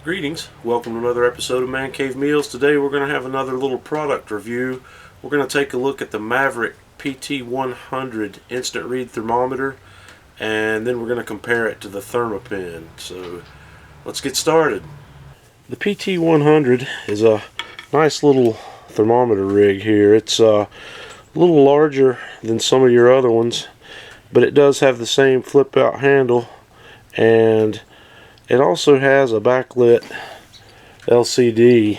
Greetings, welcome to another episode of Man Cave Meals. Today we're going to have another little product review. We're going to take a look at the Maverick PT-100 instant read thermometer, and then we're going to compare it to the Thermapen. So let's get started. The PT-100 is a nice little thermometer rig here. It's a little larger than some of your other ones, but it does have the same flip out handle, and it also has a backlit LCD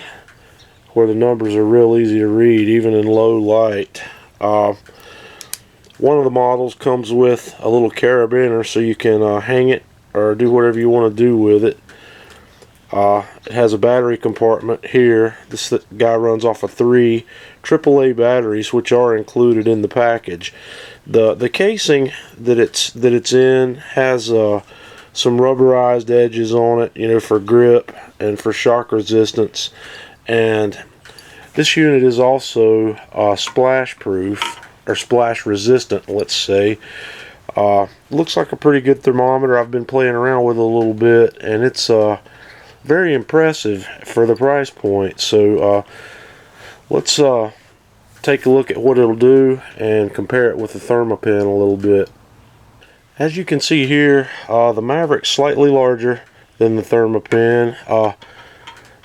where the numbers are real easy to read even in low light. One of the models comes with a little carabiner so you can hang it or do whatever you want to do with it. It has a battery compartment here. This guy runs off of 3 AAA batteries, which are included in the package. The casing that it's in has some rubberized edges on it, for grip and for shock resistance. And this unit is also splash proof, or splash resistant, let's say. Looks like a pretty good thermometer. I've been playing around with it a little bit, and it's very impressive for the price point. So let's take a look at what it'll do and compare it with the Thermapen a little bit. As you can see here, the Maverick's slightly larger than the Thermapen.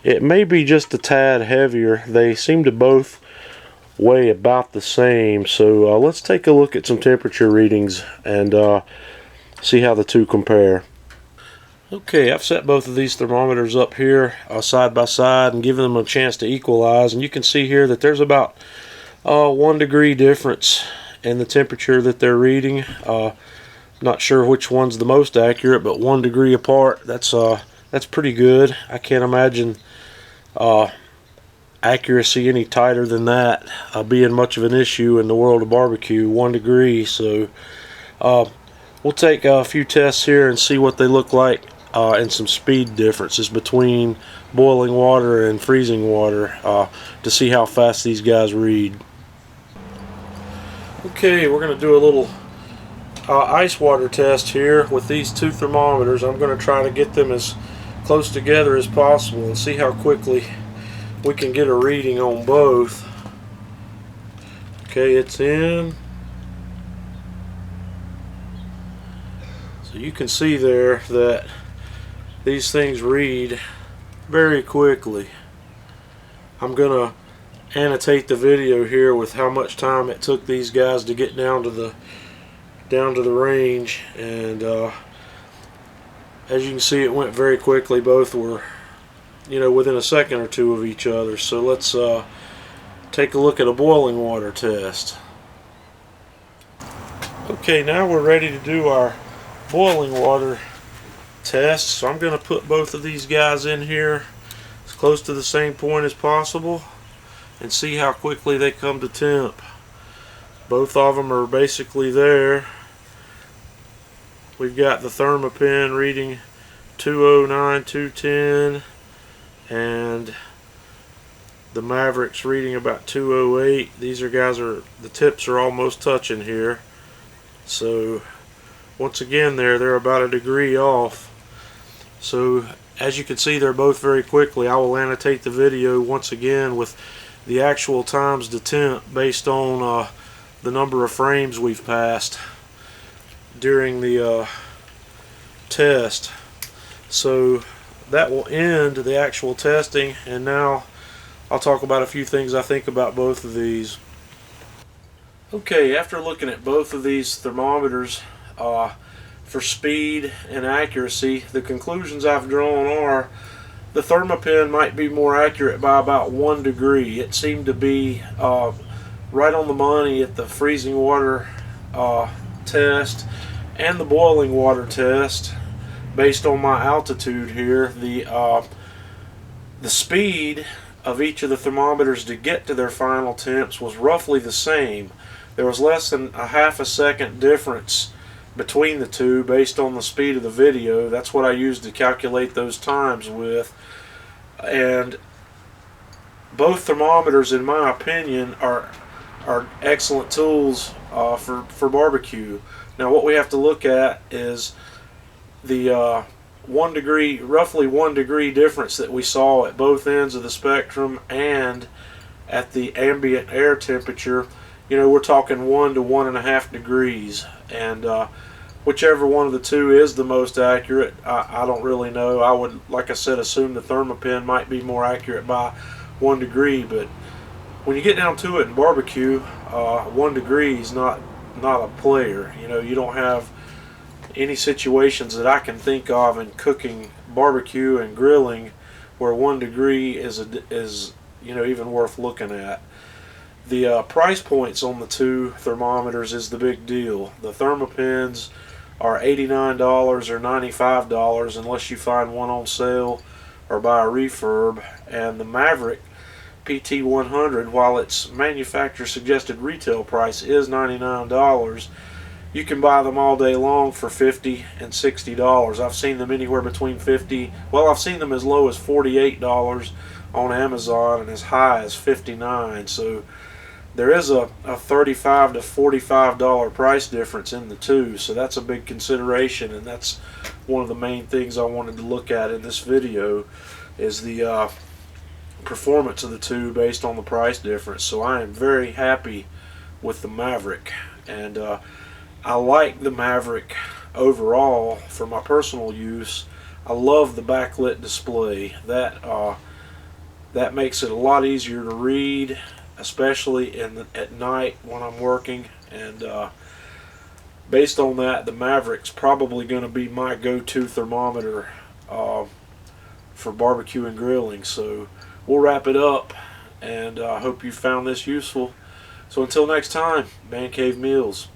It may be just a tad heavier. They seem to both weigh about the same. So let's take a look at some temperature readings and see how the two compare. Okay, I've set both of these thermometers up here side by side and given them a chance to equalize. And you can see here that there's about 1 degree difference in the temperature that they're reading. Not sure which one's the most accurate, but 1 degree apart, that's pretty good. I can't imagine accuracy any tighter than that being much of an issue in the world of barbecue. 1 degree. So we'll take a few tests here and see what they look like and some speed differences between boiling water and freezing water to see how fast these guys read. Okay, we're going to do a little ice water test here with these two thermometers. I'm going to try to get them as close together as possible and see how quickly we can get a reading on both. Okay, it's in. So you can see there that these things read very quickly. I'm going to annotate the video here with how much time it took these guys to get down to the range, and as you can see, it went very quickly. Both were within a second or two of each other. So let's take a look at a boiling water test. Okay, now we're ready to do our boiling water test. So I'm going to put both of these guys in here as close to the same point as possible and see how quickly they come to temp. Both of them are basically there. We've got the Thermapen reading 209, 210, and the Maverick's reading about 208. These the tips are almost touching here. So once again they're about 1 degree off. So as you can see, they're both very quickly. I will annotate the video once again with the actual times to temp based on the number of frames we've passed during the test. So that will end the actual testing, and now I'll talk about a few things I think about both of these. Okay, after looking at both of these thermometers for speed and accuracy, the conclusions I've drawn are the Thermapen might be more accurate by about 1 degree. It seemed to be right on the money at the freezing water test and the boiling water test. Based on my altitude here, the speed of each of the thermometers to get to their final temps was roughly the same. There was less than a half a second difference between the two based on the speed of the video. That's what I used to calculate those times with. And both thermometers, in my opinion, are excellent tools for barbecue. Now what we have to look at is the 1 degree, roughly 1 degree difference that we saw at both ends of the spectrum and at the ambient air temperature. You know, we're talking 1 to 1.5 degrees, and whichever one of the two is the most accurate, I don't really know. I would, like I said, assume the Thermapen might be more accurate by 1 degree, but when you get down to it in barbecue, 1 degree is not a player. You know, you don't have any situations that I can think of in cooking barbecue and grilling where 1 degree is you know, even worth looking at. The price points on the two thermometers is the big deal. The Thermapens are $89 or $95 unless you find one on sale or buy a refurb, and the Maverick PT-100, while its manufacturer suggested retail price is $99, you can buy them all day long for $50 and $60. I've seen them anywhere between I've seen them as low as $48 on Amazon and as high as $59. So there is a $35 to $45 price difference in the two, so that's a big consideration, and that's one of the main things I wanted to look at in this video, is the performance of the two based on the price difference. So I am very happy with the Maverick, and I like the Maverick overall for my personal use. I love the backlit display. That makes it a lot easier to read, especially at night when I'm working, and based on that, the Maverick's probably going to be my go-to thermometer for barbecue and grilling. So we'll wrap it up, and I hope you found this useful. So until next time, Man Cave Meals.